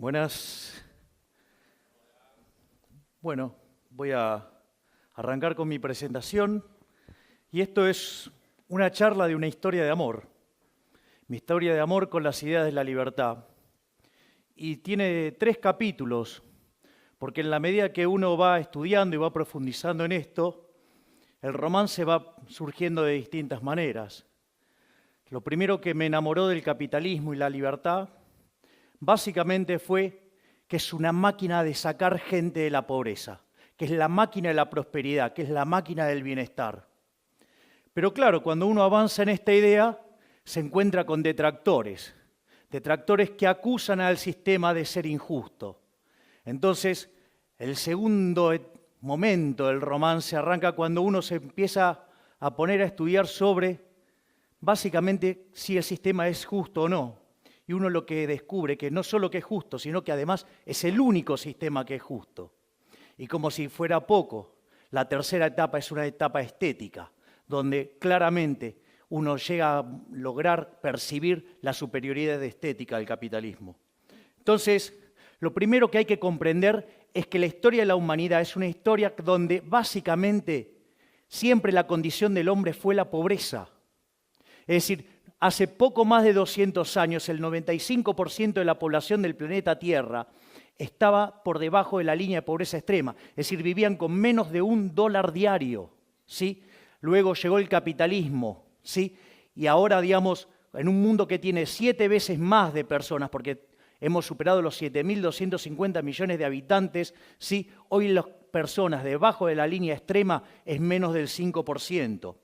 Buenas. Bueno, voy a arrancar con mi presentación y esto es una charla de una historia de amor. Mi historia de amor con las ideas de la libertad. Y tiene 3 capítulos, porque en la medida que uno va estudiando y va profundizando en esto, el romance va surgiendo de distintas maneras. Lo primero que me enamoró del capitalismo y la libertad, básicamente fue que es una máquina de sacar gente de la pobreza, que es la máquina de la prosperidad, que es la máquina del bienestar. Pero claro, cuando uno avanza en esta idea, se encuentra con detractores que acusan al sistema de ser injusto. Entonces, el segundo momento del romance arranca cuando uno se empieza a poner a estudiar sobre, básicamente, si el sistema es justo o no. Y uno lo que descubre que no solo que es justo, sino que además es el único sistema que es justo. Y como si fuera poco, la tercera etapa es una etapa estética, donde claramente uno llega a lograr percibir la superioridad estética del capitalismo. Entonces, lo primero que hay que comprender es que la historia de la humanidad es una historia donde básicamente siempre la condición del hombre fue la pobreza. Es decir, hace poco más de 200 años, el 95% de la población del planeta Tierra estaba por debajo de la línea de pobreza extrema. Es decir, vivían con menos de $1 diario, ¿sí? Luego llegó el capitalismo, ¿sí? Y ahora, digamos, en un mundo que tiene 7 veces más de personas, porque hemos superado los 7.250 millones de habitantes, ¿sí? Hoy las personas debajo de la línea extrema es menos del 5%.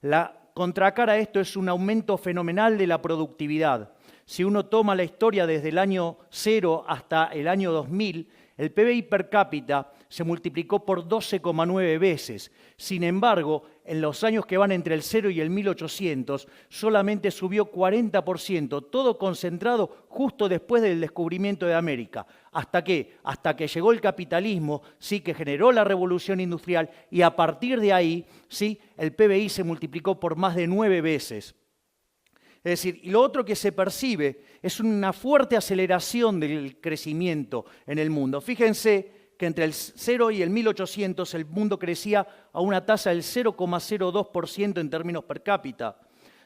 La contracara a esto es un aumento fenomenal de la productividad. Si uno toma la historia desde el año 0 hasta el año 2000, el PBI per cápita se multiplicó por 12,9 veces. Sin embargo, en los años que van entre el 0 y el 1800, solamente subió 40%, todo concentrado justo después del descubrimiento de América. ¿Hasta qué? Hasta que llegó el capitalismo, sí, que generó la revolución industrial, y a partir de ahí, sí, el PBI se multiplicó por más de 9 veces. Es decir, y lo otro que se percibe es una fuerte aceleración del crecimiento en el mundo. Fíjense que entre el 0 y el 1800 el mundo crecía a una tasa del 0,02% en términos per cápita.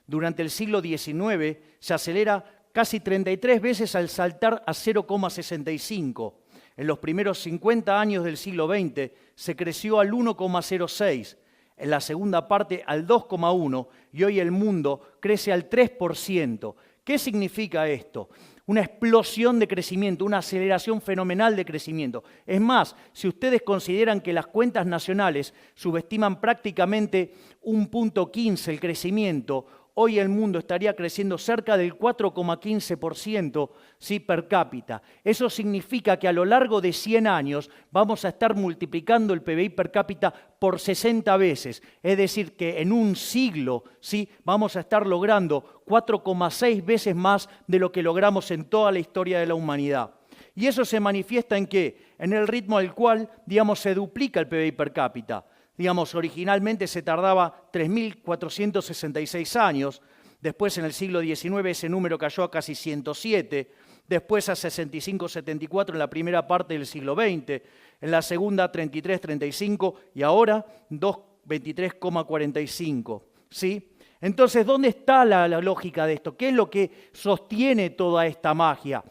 Durante el siglo XIX se acelera casi 33 veces al saltar a 0,65. En los primeros 50 años del siglo XX se creció al 1,06. En la segunda parte al 2,1% y hoy el mundo crece al 3%. ¿Qué significa esto? Una explosión de crecimiento, una aceleración fenomenal de crecimiento. Es más, si ustedes consideran que las cuentas nacionales subestiman prácticamente 1,15 el crecimiento, hoy el mundo estaría creciendo cerca del 4,15%, ¿sí?, per cápita. Eso significa que a lo largo de 100 años vamos a estar multiplicando el PBI per cápita por 60 veces. Es decir, que en un siglo, ¿sí?, vamos a estar logrando 4,6 veces más de lo que logramos en toda la historia de la humanidad. ¿Y eso se manifiesta en qué? En el ritmo al cual, digamos, se duplica el PBI per cápita. Digamos, originalmente se tardaba 3.466 años, después en el siglo XIX ese número cayó a casi 107, después a 65-74 en la primera parte del siglo XX, en la segunda 33-35 y ahora 23,45, ¿sí? Entonces, ¿dónde está la lógica de esto? ¿Qué es lo que sostiene toda esta magia?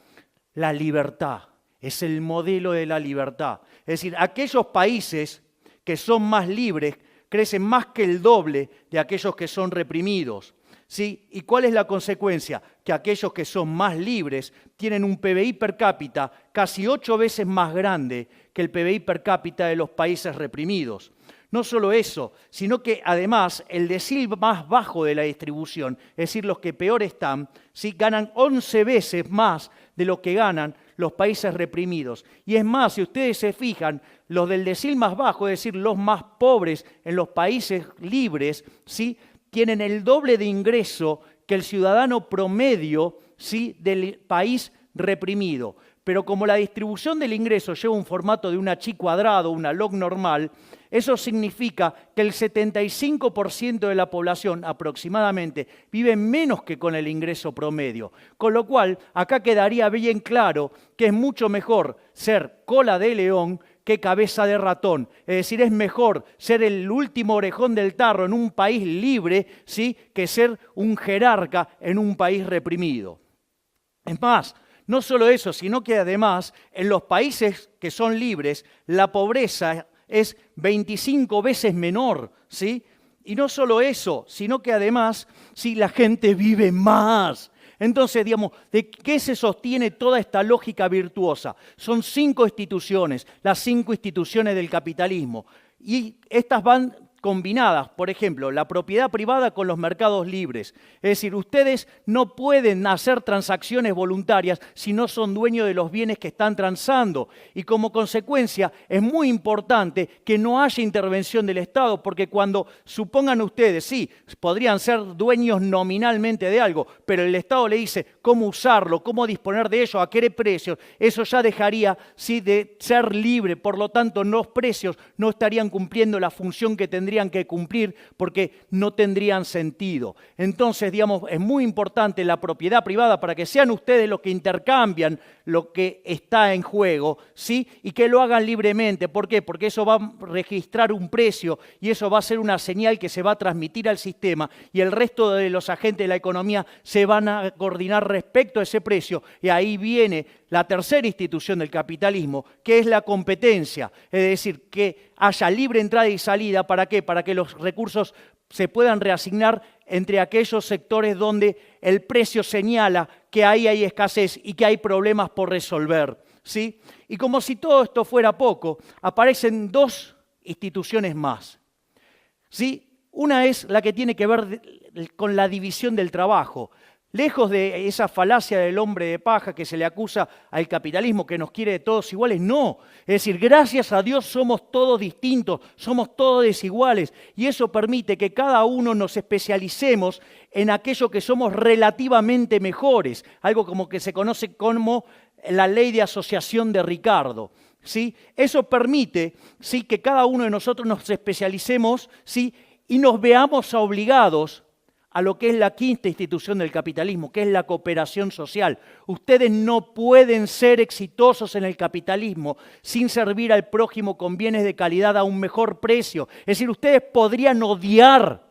La libertad, es el modelo de la libertad. Es decir, aquellos países que son más libres, crecen más que el doble de aquellos que son reprimidos, ¿sí? ¿Y cuál es la consecuencia? Que aquellos que son más libres tienen un PBI per cápita casi 8 veces más grande que el PBI per cápita de los países reprimidos. No solo eso, sino que además el decil más bajo de la distribución, es decir, los que peor están, ¿sí?, ganan 11 veces más de lo que ganan los países reprimidos. Y es más, si ustedes se fijan, los del decil más bajo, es decir, los más pobres en los países libres, ¿sí?, tienen el doble de ingreso que el ciudadano promedio, ¿sí?, del país reprimido. Pero como la distribución del ingreso lleva un formato de una chi cuadrado, una log normal, Eso significa que el 75% de la población aproximadamente vive menos que con el ingreso promedio. Con lo cual, acá quedaría bien claro que es mucho mejor ser cola de león que cabeza de ratón. Es decir, es mejor ser el último orejón del tarro en un país libre, ¿sí?, que ser un jerarca en un país reprimido. Es más, no solo eso, sino que además en los países que son libres, la pobreza es 25 veces menor, ¿sí? Y no solo eso, sino que además, sí, la gente vive más. Entonces, digamos, ¿de qué se sostiene toda esta lógica virtuosa? Son 5 instituciones, las 5 instituciones del capitalismo. Y estas van combinadas, por ejemplo, la propiedad privada con los mercados libres. Es decir, ustedes no pueden hacer transacciones voluntarias si no son dueños de los bienes que están transando. Y como consecuencia es muy importante que no haya intervención del Estado, porque cuando supongan ustedes, sí, podrían ser dueños nominalmente de algo, pero el Estado le dice cómo usarlo, cómo disponer de ello, a qué precios, eso ya dejaría, sí, de ser libre. Por lo tanto, los precios no estarían cumpliendo la función que tendrían que cumplir porque no tendrían sentido. Entonces, digamos, es muy importante la propiedad privada para que sean ustedes los que intercambian lo que está en juego, ¿sí? Y que lo hagan libremente. ¿Por qué? Porque eso va a registrar un precio y eso va a ser una señal que se va a transmitir al sistema y el resto de los agentes de la economía se van a coordinar respecto a ese precio. Y ahí viene la tercera institución del capitalismo, que es la competencia. Es decir, que haya libre entrada y salida. ¿Para qué? Para que los recursos se puedan reasignar entre aquellos sectores donde el precio señala que ahí hay escasez y que hay problemas por resolver, ¿sí? Y como si todo esto fuera poco, aparecen 2 instituciones más, ¿sí? Una es la que tiene que ver con la división del trabajo. Lejos de esa falacia del hombre de paja que se le acusa al capitalismo que nos quiere de todos iguales, no. Es decir, gracias a Dios somos todos distintos, somos todos desiguales y eso permite que cada uno nos especialicemos en aquello que somos relativamente mejores, algo como que se conoce como la ley de asociación de Ricardo, ¿sí? Eso permite, ¿sí?, que cada uno de nosotros nos especialicemos, ¿sí?, y nos veamos obligados a lo que es la quinta institución del capitalismo, que es la cooperación social. Ustedes no pueden ser exitosos en el capitalismo sin servir al prójimo con bienes de calidad a un mejor precio. Es decir, ustedes podrían odiar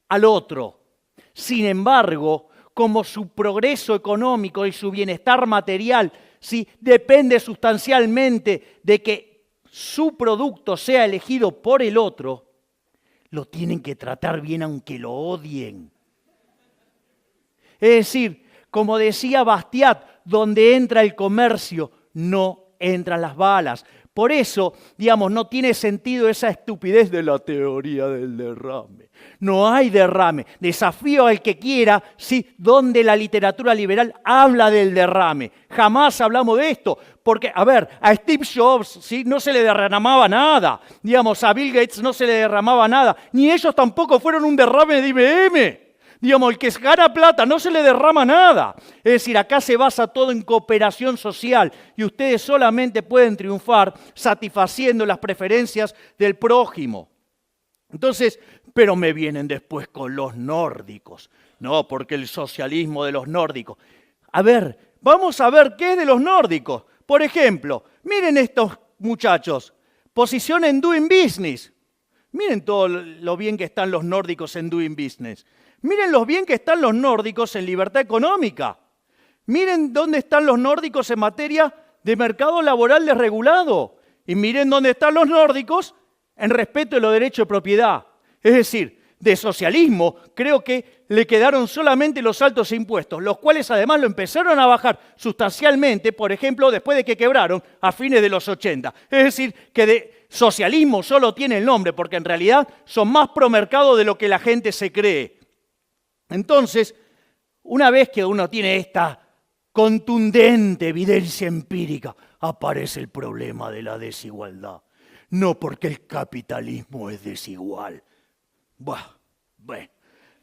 al otro. Sin embargo, como su progreso económico y su bienestar material, ¿sí?, depende sustancialmente de que su producto sea elegido por el otro, lo tienen que tratar bien aunque lo odien. Es decir, como decía Bastiat, donde entra el comercio, no entran las balas. Por eso, digamos, no tiene sentido esa estupidez de la teoría del derrame. No hay derrame. Desafío al que quiera, ¿sí?, donde la literatura liberal habla del derrame. Jamás hablamos de esto. Porque, a ver, a Steve Jobs, ¿sí?, no se le derramaba nada. Digamos, a Bill Gates no se le derramaba nada. Ni ellos tampoco fueron un derrame de IBM. Digamos, el que gana plata no se le derrama nada. Es decir, acá se basa todo en cooperación social y ustedes solamente pueden triunfar satisfaciendo las preferencias del prójimo. Entonces, pero me vienen después con los nórdicos. No, porque el socialismo de los nórdicos. A ver, vamos a ver qué es de los nórdicos. Por ejemplo, miren estos muchachos. Posición en Doing Business. Miren todo lo bien que están los nórdicos en Doing Business. Miren lo bien que están los nórdicos en libertad económica. Miren dónde están los nórdicos en materia de mercado laboral desregulado. Y miren dónde están los nórdicos en respeto de los derechos de propiedad. Es decir, de socialismo creo que le quedaron solamente los altos impuestos, los cuales además lo empezaron a bajar sustancialmente, por ejemplo, después de que quebraron a fines de los 80. Es decir, que de socialismo solo tiene el nombre, porque en realidad son más promercado de lo que la gente se cree. Entonces, una vez que uno tiene esta contundente evidencia empírica, aparece el problema de la desigualdad. No porque el capitalismo es desigual. Bueno,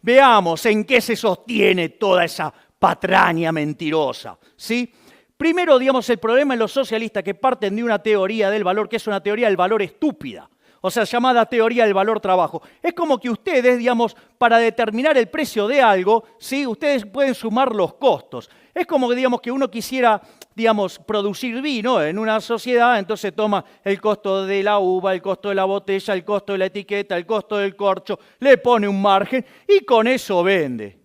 veamos en qué se sostiene toda esa patraña mentirosa, ¿sí? Primero, digamos, el problema en los socialistas que parten de una teoría del valor, que es una teoría del valor estúpida. o sea, llamada teoría del valor trabajo. Es como que ustedes, digamos, para determinar el precio de algo, ¿sí? Ustedes pueden sumar los costos. Es como que, digamos, que uno quisiera, digamos, producir vino en una sociedad, entonces toma el costo de la uva, el costo de la botella, el costo de la etiqueta, el costo del corcho, le pone un margen y con eso vende.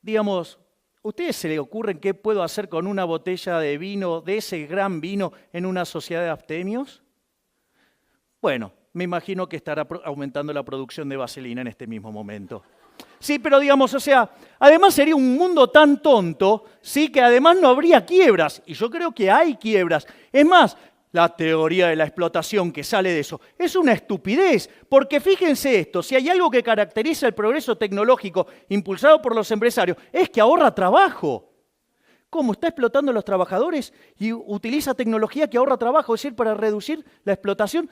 Digamos, ¿a ustedes se les ocurre qué puedo hacer con una botella de vino, de ese gran vino, en una sociedad de abstemios? Bueno, me imagino que estará aumentando la producción de vaselina en este mismo momento. Sí, pero digamos, o sea, además sería un mundo tan tonto, sí, que además no habría quiebras. Y yo creo que hay quiebras. Es más, la teoría de la explotación que sale de eso es una estupidez. Porque fíjense esto, si hay algo que caracteriza el progreso tecnológico impulsado por los empresarios, es que ahorra trabajo. ¿Cómo? Está explotando a los trabajadores y utiliza tecnología que ahorra trabajo, es decir, para reducir la explotación.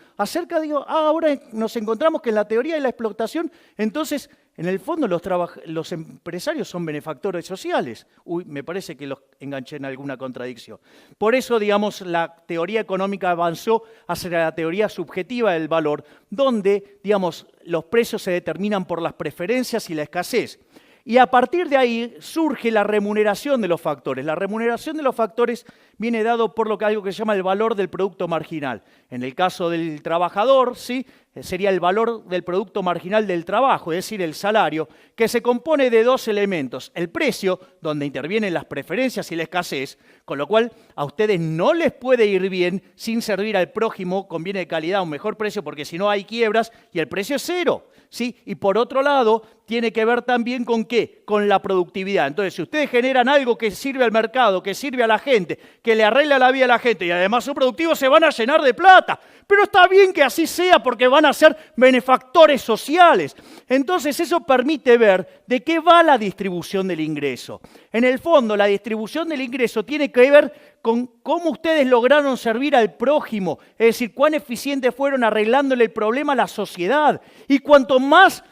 Ahora nos encontramos que en la teoría de la explotación, entonces, en el fondo los empresarios son benefactores sociales. Uy, me parece que los enganché en alguna contradicción. Por eso, digamos, la teoría económica avanzó hacia la teoría subjetiva del valor, donde, digamos, los precios se determinan por las preferencias y la escasez. Y a partir de ahí surge la remuneración de los factores. La remuneración de los factores viene dado por algo que se llama el valor del producto marginal. En el caso del trabajador, ¿sí?, sería el valor del producto marginal del trabajo, es decir, el salario, que se compone de dos elementos. El precio, donde intervienen las preferencias y la escasez, con lo cual a ustedes no les puede ir bien sin servir al prójimo con bienes de calidad a un mejor precio, porque si no hay quiebras y el precio es cero, ¿sí? Y por otro lado, tiene que ver también con ¿qué? Con la productividad. Entonces, si ustedes generan algo que sirve al mercado, que sirve a la gente, que le arregla la vida a la gente y además son productivos, se van a llenar de plata. Pero está bien que así sea porque van a ser benefactores sociales. Entonces, eso permite ver de qué va la distribución del ingreso. En el fondo, la distribución del ingreso tiene que ver con cómo ustedes lograron servir al prójimo, es decir, cuán eficientes fueron arreglándole el problema a la sociedad. Y cuanto más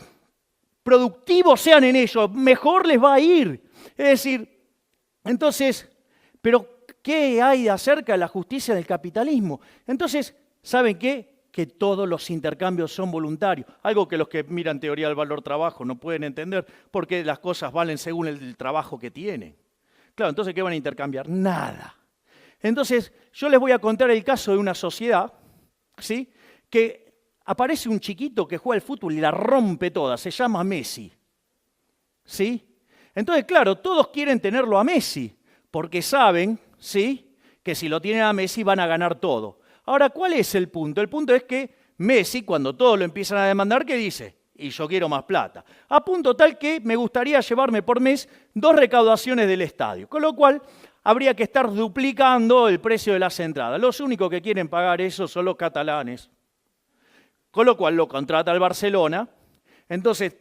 productivos sean en ello, mejor les va a ir. Es decir, entonces, pero ¿qué hay acerca de la justicia del capitalismo? Entonces, ¿saben qué? Que todos los intercambios son voluntarios. Algo que los que miran teoría del valor trabajo no pueden entender, porque las cosas valen según el trabajo que tienen. Claro, entonces, ¿qué van a intercambiar? Nada. Entonces, yo les voy a contar el caso de una sociedad, ¿sí?, que aparece un chiquito que juega al fútbol y la rompe toda, se llama Messi, ¿sí? Entonces, claro, todos quieren tenerlo a Messi, porque saben, ¿sí?, que si lo tienen a Messi van a ganar todo. Ahora, ¿cuál es el punto? El punto es que Messi, cuando todos lo empiezan a demandar, ¿qué dice? Y yo quiero más plata. A punto tal que me gustaría llevarme por mes 2 recaudaciones del estadio, con lo cual habría que estar duplicando el precio de las entradas. Los únicos que quieren pagar eso son los catalanes. Con lo cual lo contrata el Barcelona, entonces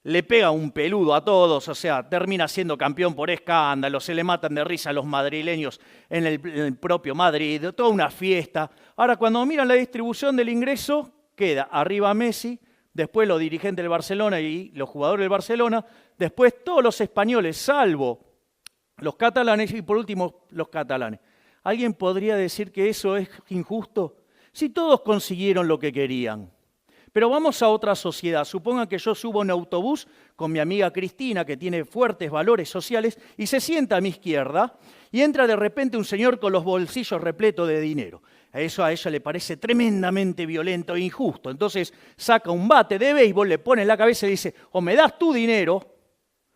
le pega un peludo a todos, o sea, termina siendo campeón por escándalo, se le matan de risa a los madrileños en el propio Madrid, toda una fiesta. Ahora, cuando miran la distribución del ingreso, queda arriba Messi, después los dirigentes del Barcelona y los jugadores del Barcelona, después todos los españoles, salvo los catalanes y por último los catalanes. ¿Alguien podría decir que eso es injusto? Si todos consiguieron lo que querían. Pero vamos a otra sociedad. Supongan que yo subo en autobús con mi amiga Cristina, que tiene fuertes valores sociales, y se sienta a mi izquierda y entra de repente un señor con los bolsillos repletos de dinero. Eso a ella le parece tremendamente violento e injusto. Entonces saca un bate de béisbol, le pone en la cabeza y dice, o me das tu dinero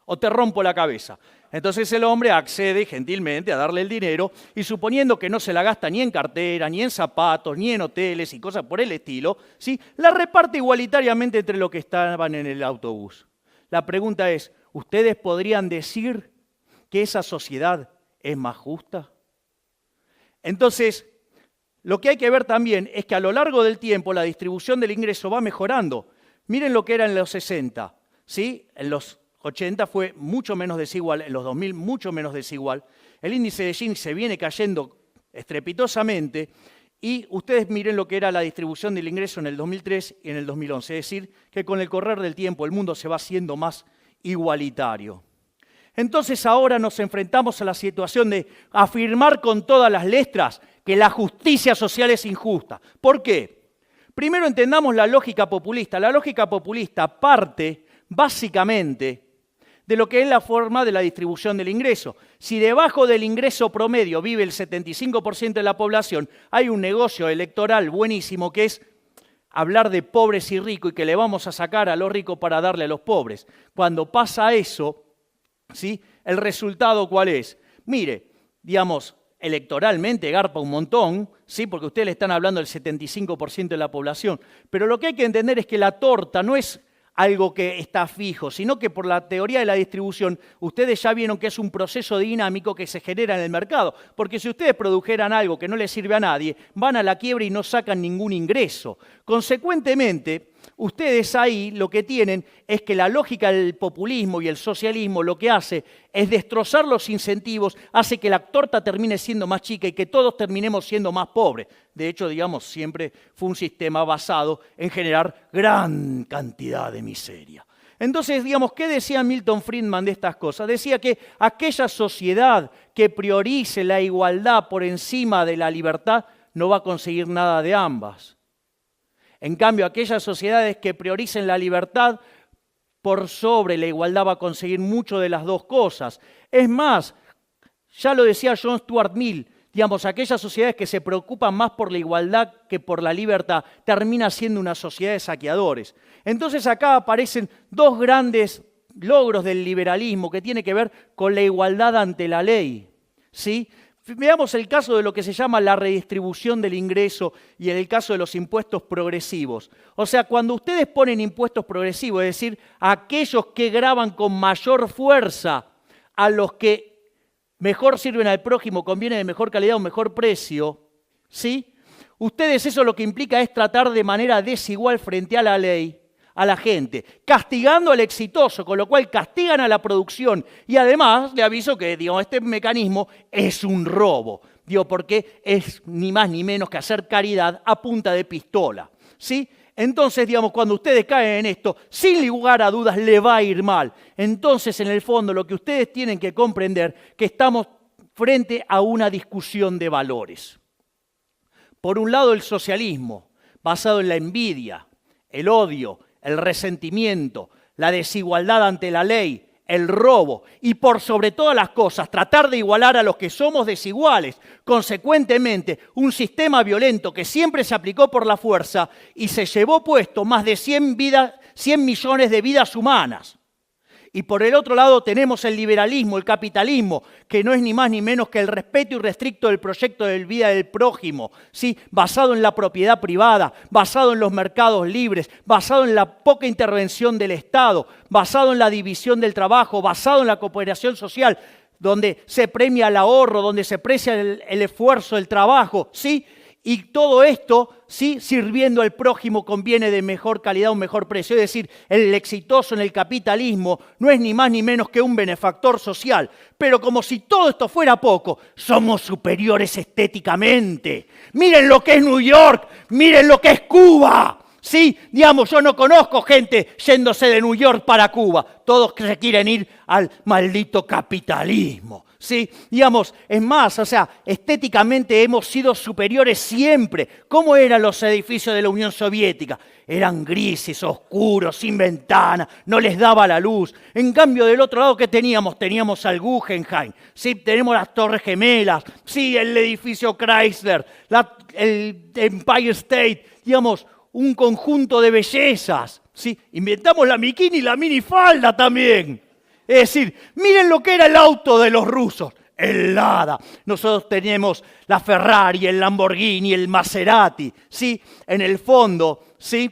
o te rompo la cabeza. Entonces el hombre accede gentilmente a darle el dinero y suponiendo que no se la gasta ni en cartera, ni en zapatos, ni en hoteles y cosas por el estilo, ¿sí?, la reparte igualitariamente entre los que estaban en el autobús. La pregunta es, ¿ustedes podrían decir que esa sociedad es más justa? Entonces, lo que hay que ver también es que a lo largo del tiempo la distribución del ingreso va mejorando. Miren lo que era en los 60, ¿sí? En los 80 fue mucho menos desigual, en los 2000 mucho menos desigual. El índice de Gini se viene cayendo estrepitosamente y ustedes miren lo que era la distribución del ingreso en el 2003 y en el 2011. Es decir, que con el correr del tiempo el mundo se va haciendo más igualitario. Entonces ahora nos enfrentamos a la situación de afirmar con todas las letras que la justicia social es injusta. ¿Por qué? Primero entendamos la lógica populista. La lógica populista parte básicamente de lo que es la forma de la distribución del ingreso. Si debajo del ingreso promedio vive el 75% de la población, hay un negocio electoral buenísimo que es hablar de pobres y ricos y que le vamos a sacar a los ricos para darle a los pobres. Cuando pasa eso, ¿sí? ¿El resultado cuál es? Mire, digamos, electoralmente garpa un montón, ¿sí? Porque ustedes le están hablando del 75% de la población, pero lo que hay que entender es que la torta no es algo que está fijo, sino que por la teoría de la distribución, ustedes ya vieron que es un proceso dinámico que se genera en el mercado, porque si ustedes produjeran algo que no les sirve a nadie, van a la quiebra y no sacan ningún ingreso. Consecuentemente, ustedes ahí lo que tienen es que la lógica del populismo y el socialismo lo que hace es destrozar los incentivos, hace que la torta termine siendo más chica y que todos terminemos siendo más pobres. De hecho, digamos, siempre fue un sistema basado en generar gran cantidad de miseria. Entonces, digamos, ¿qué decía Milton Friedman de estas cosas? Decía que aquella sociedad que priorice la igualdad por encima de la libertad no va a conseguir nada de ambas. En cambio, aquellas sociedades que prioricen la libertad por sobre la igualdad va a conseguir mucho de las dos cosas. Es más, ya lo decía John Stuart Mill, digamos, aquellas sociedades que se preocupan más por la igualdad que por la libertad termina siendo una sociedad de saqueadores. Entonces acá aparecen dos grandes logros del liberalismo que tienen que ver con la igualdad ante la ley, ¿sí? Veamos el caso de lo que se llama la redistribución del ingreso y en el caso de los impuestos progresivos. O sea, cuando ustedes ponen impuestos progresivos, es decir, aquellos que gravan con mayor fuerza a los que mejor sirven al prójimo, conviene de mejor calidad o mejor precio, ¿sí? Ustedes eso lo que implica es tratar de manera desigual frente a la ley a la gente, castigando al exitoso, con lo cual castigan a la producción. Y además, le aviso que digamos, este mecanismo es un robo, porque es ni más ni menos que hacer caridad a punta de pistola, ¿sí? Entonces, digamos, cuando ustedes caen en esto, sin lugar a dudas le va a ir mal. Entonces, en el fondo, lo que ustedes tienen que comprender es que estamos frente a una discusión de valores. Por un lado, el socialismo, basado en la envidia, el odio, el resentimiento, la desigualdad ante la ley, el robo y por sobre todas las cosas tratar de igualar a los que somos desiguales. Consecuentemente, un sistema violento que siempre se aplicó por la fuerza y se llevó puesto más de 100 millones de vidas humanas. Y por el otro lado tenemos el liberalismo, el capitalismo, que no es ni más ni menos que el respeto irrestricto del proyecto de vida del prójimo, ¿sí? Basado en la propiedad privada, basado en los mercados libres, basado en la poca intervención del Estado, basado en la división del trabajo, basado en la cooperación social, donde se premia el ahorro, donde se aprecia el esfuerzo, el trabajo, ¿sí? Y todo esto, ¿sí? Sirviendo al prójimo conviene de mejor calidad o un mejor precio. Es decir, el exitoso en el capitalismo no es ni más ni menos que un benefactor social. Pero como si todo esto fuera poco, somos superiores estéticamente. Miren lo que es New York, miren lo que es Cuba. Sí, digamos, yo no conozco gente yéndose de New York para Cuba. Todos se quieren ir al maldito capitalismo. Sí, digamos, es más, o sea, estéticamente hemos sido superiores siempre. ¿Cómo eran los edificios de la Unión Soviética? Eran grises, oscuros, sin ventana, no les daba la luz. En cambio, del otro lado, ¿qué teníamos? Teníamos al Guggenheim, sí, tenemos las Torres Gemelas, sí, el edificio Chrysler, el Empire State, digamos, un conjunto de bellezas, ¿sí? Inventamos la bikini y la minifalda también. Es decir, miren lo que era el auto de los rusos, el Lada. Nosotros tenemos la Ferrari, el Lamborghini, el Maserati, ¿sí? En el fondo, ¿sí?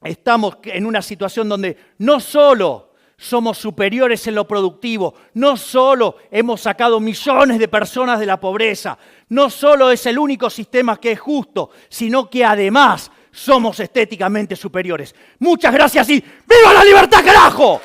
Estamos en una situación donde no solo somos superiores en lo productivo, no solo hemos sacado millones de personas de la pobreza, no solo es el único sistema que es justo, sino que además somos estéticamente superiores. Muchas gracias y ¡viva la libertad, carajo!